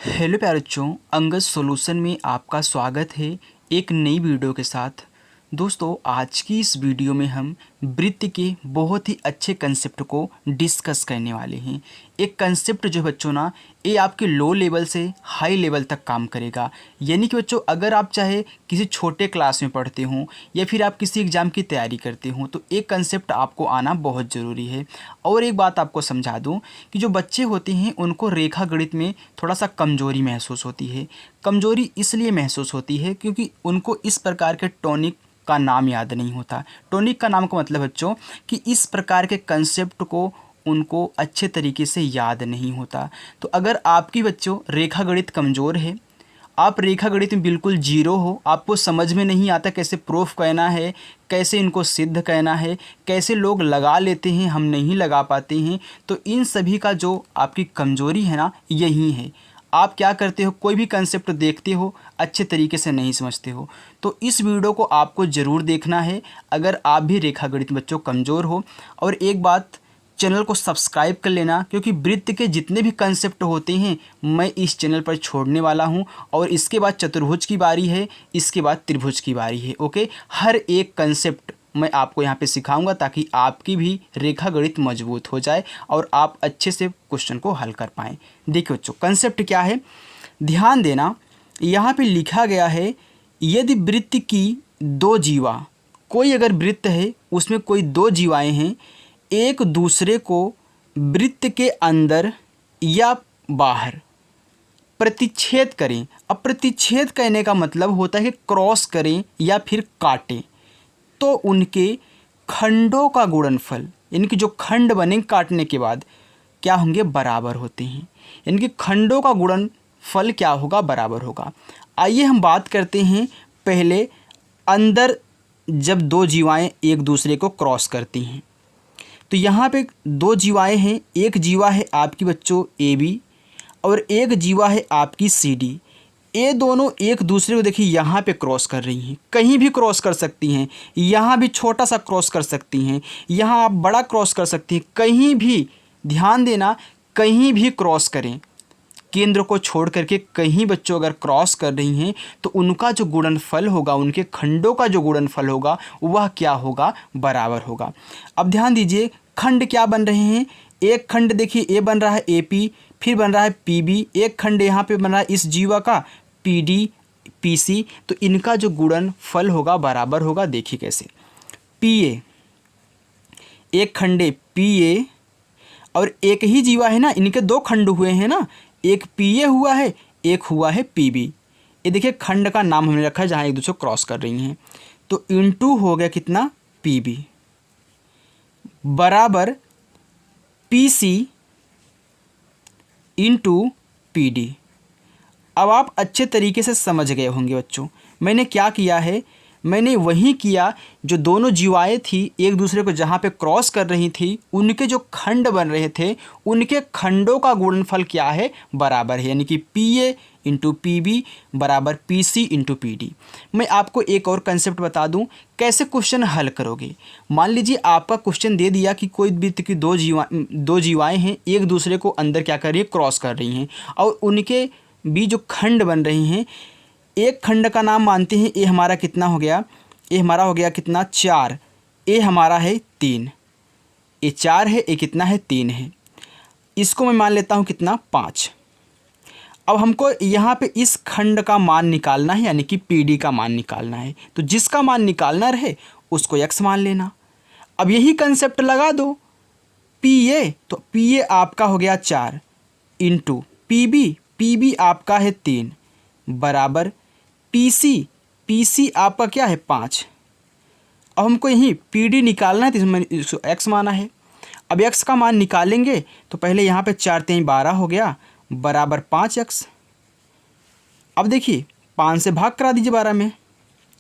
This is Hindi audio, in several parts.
हेलो प्यारे बच्चों, अंगद सॉल्यूशन में आपका स्वागत है एक नई वीडियो के साथ। दोस्तों, आज की इस वीडियो में हम वृत्त के बहुत ही अच्छे कंसेप्ट को डिस्कस करने वाले हैं। एक कंसेप्ट जो बच्चों ना ये आपके लो लेवल से हाई लेवल तक काम करेगा। यानी कि बच्चों, अगर आप चाहे किसी छोटे क्लास में पढ़ते हों या फिर आप किसी एग्ज़ाम की तैयारी करते हों तो एक कंसेप्ट आपको आना बहुत ज़रूरी है। और एक बात आपको समझा दूं कि जो बच्चे होते हैं उनको रेखा गणित में थोड़ा सा कमज़ोरी महसूस होती है। कमज़ोरी इसलिए महसूस होती है क्योंकि उनको इस प्रकार के टॉनिक का नाम याद नहीं होता। टॉनिक का नाम का मतलब बच्चों कि इस प्रकार के कंसेप्ट को उनको अच्छे तरीके से याद नहीं होता। तो अगर आपकी बच्चों रेखा गणित कमज़ोर है, आप रेखा गणित में बिल्कुल जीरो हो, आपको समझ में नहीं आता कैसे प्रूफ कहना है, कैसे इनको सिद्ध कहना है, कैसे लोग लगा लेते हैं हम नहीं लगा पाते हैं, तो इन सभी का जो आपकी कमज़ोरी है ना यही है। आप क्या करते हो, कोई भी कंसेप्ट देखते हो अच्छे तरीके से नहीं समझते हो। तो इस वीडियो को आपको ज़रूर देखना है अगर आप भी रेखा गणित बच्चों कमज़ोर हो। और एक बात, चैनल को सब्सक्राइब कर लेना क्योंकि वृत्त के जितने भी कंसेप्ट होते हैं मैं इस चैनल पर छोड़ने वाला हूं। और इसके बाद चतुर्भुज की बारी है, इसके बाद त्रिभुज की बारी है। ओके, हर एक कंसेप्ट मैं आपको यहाँ पे सिखाऊंगा ताकि आपकी भी रेखा गणित मजबूत हो जाए और आप अच्छे से क्वेश्चन को हल कर पाएँ। देखिए बच्चों, कंसेप्ट क्या है, ध्यान देना। यहाँ पे लिखा गया है, यदि वृत्त की दो जीवा, कोई अगर वृत्त है उसमें कोई दो जीवाएँ हैं, एक दूसरे को वृत्त के अंदर या बाहर प्रतिच्छेद करें। अब प्रतिच्छेद करने का मतलब होता है कि क्रॉस करें या फिर काटें, तो उनके खंडों का गुणनफल, इनके जो खंड बने काटने के बाद क्या होंगे, बराबर होते हैं। इनके खंडों का गुणनफल क्या होगा, बराबर होगा। आइए हम बात करते हैं पहले अंदर, जब दो जीवाएं एक दूसरे को क्रॉस करती हैं तो यहाँ पे दो जीवाएं हैं। एक जीवा है आपकी बच्चों AB और एक जीवा है आपकी CD। ये दोनों एक दूसरे को देखिए यहाँ पे क्रॉस कर रही हैं, कहीं भी क्रॉस कर सकती हैं। यहाँ भी छोटा सा क्रॉस कर सकती हैं, यहाँ आप बड़ा क्रॉस कर सकती हैं, कहीं भी ध्यान देना, कहीं भी क्रॉस करें, केंद्र को छोड़ करके कहीं बच्चों अगर क्रॉस कर रही हैं तो उनका जो गुणनफल होगा, उनके खंडों का जो गुणनफल होगा वह क्या होगा, बराबर होगा। अब ध्यान दीजिए, खंड क्या बन रहे हैं, एक खंड देखिए ए बन रहा है AP, फिर बन रहा है PB, एक खंड यहाँ पे बन रहा है इस जीवा का PD PC, तो इनका जो गुणनफल होगा बराबर होगा। देखिए कैसे, PA, एक खंड PA और एक ही जीवा है ना, इनके दो खंड हुए हैं ना, एक PA हुआ है, एक हुआ है PB। ये देखिए खंड का नाम हमने रखा है जहाँ एक दूसरे क्रॉस कर रही हैं, तो इनटू हो गया कितना, PB बराबर PC इंटू PD। अब आप अच्छे तरीके से समझ गए होंगे बच्चों, मैंने क्या किया है, मैंने वही किया जो दोनों जीवाएँ थी एक दूसरे को जहाँ पे क्रॉस कर रही थी, उनके जो खंड बन रहे थे उनके खंडों का गुणनफल क्या है, बराबर है। यानी कि PA इंटू PB बराबर PC इंटू PD। मैं आपको एक और कंसेप्ट बता दूं कैसे क्वेश्चन हल करोगे। मान लीजिए आपका क्वेश्चन दे दिया कि कोई वृत्त की दो जीवाएँ हैं, एक दूसरे को अंदर क्या कर रही है, क्रॉस कर रही हैं, और उनके भी जो खंड बन रहे हैं, एक खंड का नाम मानते हैं, ये हमारा कितना हो गया, ये हमारा हो गया कितना, 4, ये हमारा है 3, ये 4 है, ये कितना है, 3 है, इसको मैं मान लेता हूँ कितना, 5। अब हमको यहाँ पे इस खंड का मान निकालना है, यानी कि PD का मान निकालना है, तो जिसका मान निकालना रहे उसको X मान लेना। अब यही कंसेप्ट लगा दो, PA, तो PA आपका हो गया 4 इंटू PB आपका है 3 बराबर PC आपका क्या है, 5। अब हमको यहीं PD निकालना है तो इसमें इसको X माना है। अब X का मान निकालेंगे तो पहले यहाँ पे 4 3 12 हो गया बराबर 5X। अब देखिए 5 से भाग करा दीजिए 12 में,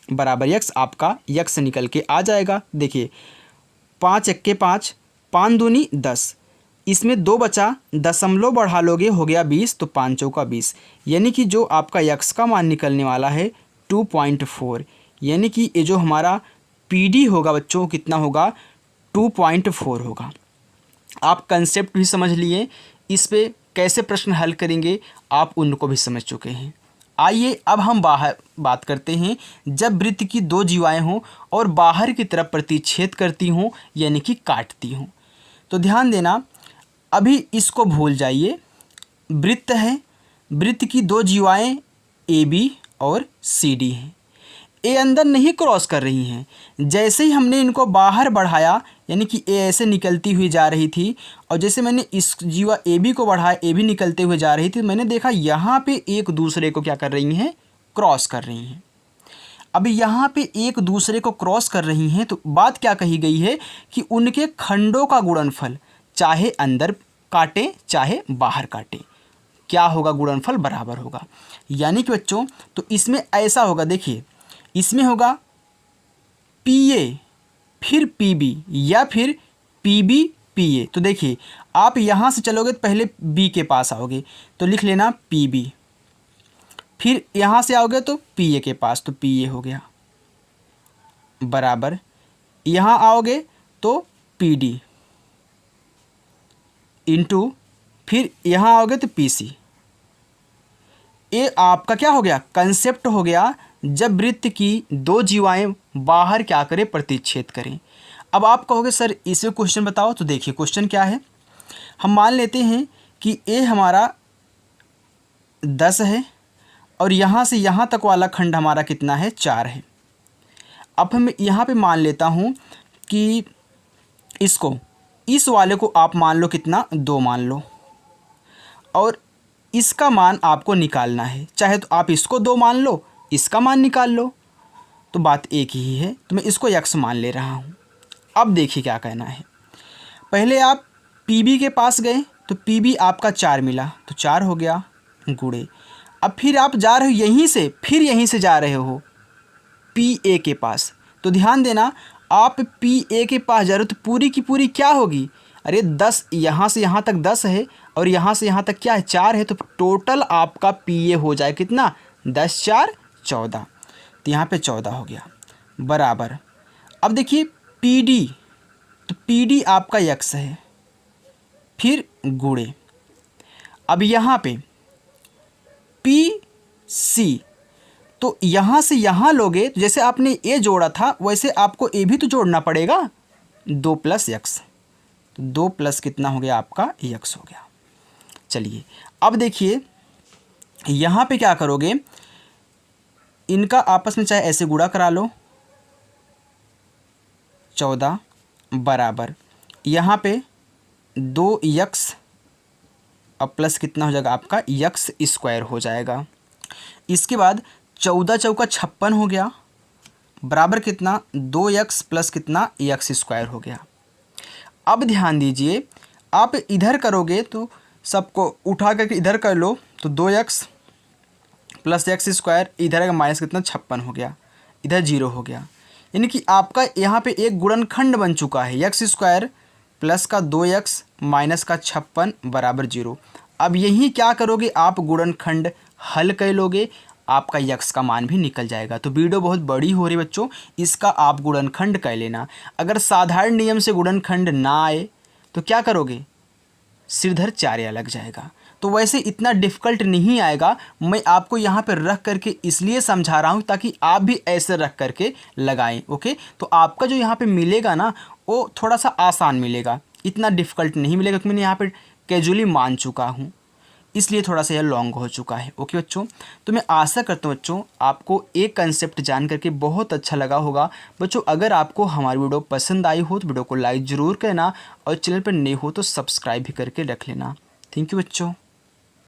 बराबर X, आपका X निकल के आ जाएगा। देखिए 5 1 5, 5 दूनी 10, इसमें 2 बचा, दशमलव बढ़ा लोगे हो गया 20, तो 5 चौका 20, यानी कि जो आपका X का मान निकलने वाला है 2.4, यानी कि ये जो हमारा PD होगा बच्चों कितना होगा, 2.4 होगा। आप कंसेप्ट भी समझ लिए, इस पे कैसे प्रश्न हल करेंगे आप उनको भी समझ चुके हैं। आइए अब हम बाहर बात करते हैं, जब वृत्त की दो जीवाएं हों और बाहर की तरफ प्रतिच्छेद करती हों यानी कि काटती हों। तो ध्यान देना, अभी इसको भूल जाइए। वृत्त है, वृत्त की दो जीवाएं ए बी और सी डी हैं। ए अंदर नहीं क्रॉस कर रही हैं। जैसे ही हमने इनको बाहर बढ़ाया यानी कि ए ऐसे निकलती हुई जा रही थी, और जैसे मैंने इस जीवा ए बी को बढ़ाया, ए भी निकलते हुए जा रही थी, मैंने देखा यहाँ पे एक दूसरे को क्या कर रही हैं, क्रॉस कर रही हैं। अब यहाँ पे एक दूसरे को क्रॉस कर रही हैं तो बात क्या कही गई है कि उनके खंडों का गुणनफल चाहे अंदर काटे चाहे बाहर काटे, क्या होगा, गुणनफल बराबर होगा। यानी कि बच्चों तो इसमें ऐसा होगा, देखिए इसमें होगा पी ए फिर पी बी या फिर पी बी पी ए। तो देखिए आप यहाँ से चलोगे तो पहले बी के पास आओगे तो लिख लेना पी बी, फिर यहाँ से आओगे तो पी ए के पास तो पी ए हो गया, बराबर यहाँ आओगे तो पी डी इंटू फिर यहाँ आओगे तो पी सी। ये आपका क्या हो गया, कंसेप्ट हो गया जब वृत्त की दो जीवाएं बाहर क्या करें, प्रतिच्छेद करें। अब आप कहोगे सर इसमें क्वेश्चन बताओ, तो देखिए क्वेश्चन क्या है। हम मान लेते हैं कि ए हमारा 10 है और यहाँ से यहाँ तक वाला खंड हमारा कितना है, 4 है। अब हम यहाँ पे मान लेता हूँ कि इसको, इस वाले को आप मान लो कितना, 2 मान लो, और इसका मान आपको निकालना है। चाहे तो आप इसको 2 मान लो, इसका मान निकाल लो, तो बात एक ही है। तो मैं इसको x मान ले रहा हूँ। अब देखिए क्या कहना है, पहले आप PB के पास गए तो PB आपका 4 मिला तो 4 हो गया गुणे। अब फिर आप जा रहे हो यहीं से, फिर यहीं से जा रहे हो PA के पास, तो ध्यान देना आप PA के पास जा रहे हो तो पूरी की पूरी क्या होगी, अरे 10, यहाँ से यहाँ तक 10 है और यहाँ से यहाँ तक क्या है, 4 है, तो टोटल आपका PA हो जाए कितना, 10 4 14, तो यहाँ पे 14 हो गया, बराबर। अब देखिए PD, तो PD आपका x है, फिर गुणे। अब यहाँ पे PC, तो यहाँ से यहाँ लोगे तो जैसे आपने A जोड़ा था वैसे आपको A भी तो जोड़ना पड़ेगा, 2 + x, 2 प्लस कितना हो गया आपका, x हो गया। चलिए अब देखिए यहाँ पे क्या करोगे, इनका आपस में चाहे ऐसे गुणा करा लो, 14 बराबर यहाँ पे 2x अब प्लस कितना हो जाएगा आपका, x² हो जाएगा। इसके बाद 14 चौका 56 हो गया, बराबर कितना, 2x प्लस कितना, x² हो गया। अब ध्यान दीजिए आप इधर करोगे तो सबको उठा करके इधर कर लो तो 2x प्लस x², इधर का माइनस कितना, 56 हो गया, इधर 0 हो गया। यानी कि आपका यहाँ पे एक गुणनखंड बन चुका है, x² प्लस का 2x माइनस का 56 बराबर 0। अब यही क्या करोगे, आप गुणनखंड हल कर लोगे, आपका x का मान भी निकल जाएगा। तो वीडियो बहुत बड़ी हो रही है बच्चों, इसका आप गुणनखंड कर लेना। अगर साधारण नियम से गुणनखंड ना आए तो क्या करोगे, सिरधर चार्या लग जाएगा। तो वैसे इतना डिफ़िकल्ट नहीं आएगा, मैं आपको यहाँ पर रख करके इसलिए समझा रहा हूँ ताकि आप भी ऐसे रख करके लगाएं। ओके, तो आपका जो यहाँ पे मिलेगा ना वो थोड़ा सा आसान मिलेगा, इतना डिफ़िकल्ट नहीं मिलेगा, क्योंकि मैंने यहाँ पर कैजुअली मान चुका हूँ, इसलिए थोड़ा सा यह लॉन्ग हो चुका है। ओके बच्चों, तो मैं आशा करता हूँ बच्चों आपको एक कंसेप्ट जान करके बहुत अच्छा लगा होगा। बच्चों अगर आपको हमारी वीडियो पसंद आई हो तो वीडियो को लाइक ज़रूर करना, और चैनल पर नए हो तो सब्सक्राइब भी करके रख लेना। थैंक यू बच्चों।